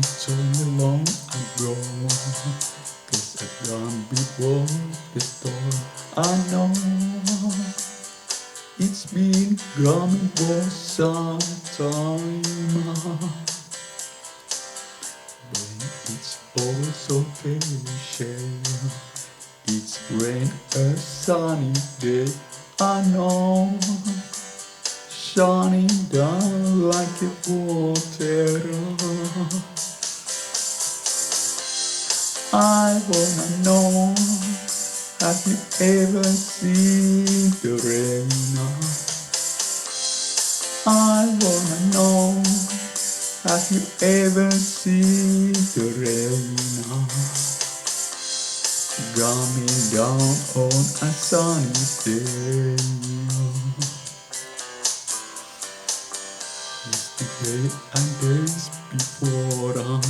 so long ago, 'cause I've gone before the storm. I know it's been gone for some time, but it's also shame. It's rain a sunny day, I know, shining down like a water. I wanna know, have you ever seen the rain? I wanna know, have you ever seen the rain? Coming down on a sunny day. Yesterday and days before,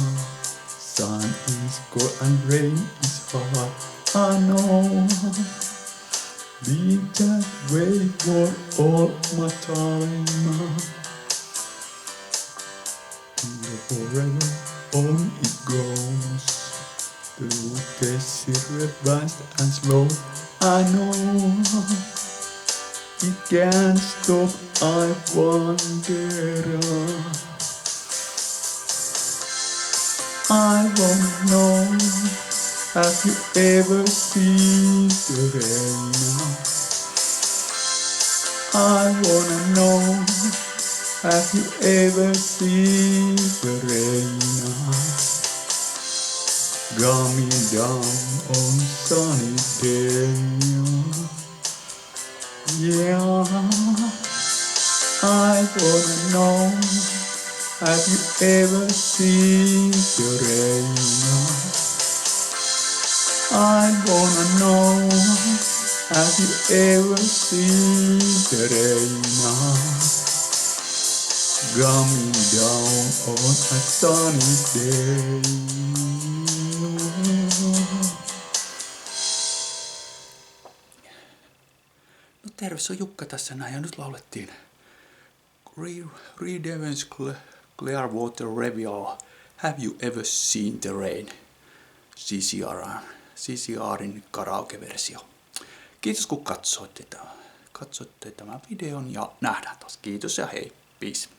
sun is cold and rain is hot. I know, be that way for all my time. Forever on it goes, through desert vast and slow. I know, it can't stop, I wonder. I wanna know, have you ever seen the rain? I wanna know, have you ever seen the rain? Coming down on sunny day. Yeah, I wanna know, have you ever seen the rain? I wanna know, have you ever seen the rain? Coming down on a sunny day. No terve, se on Jukka tässä näin ja nyt laulettiin Creedence Clearwater Revial. Have you ever seen the rain? CCRin karaoke-versio. Kiitos kun katsoitte tämän videon ja nähdään taas. Kiitos ja hei, peace.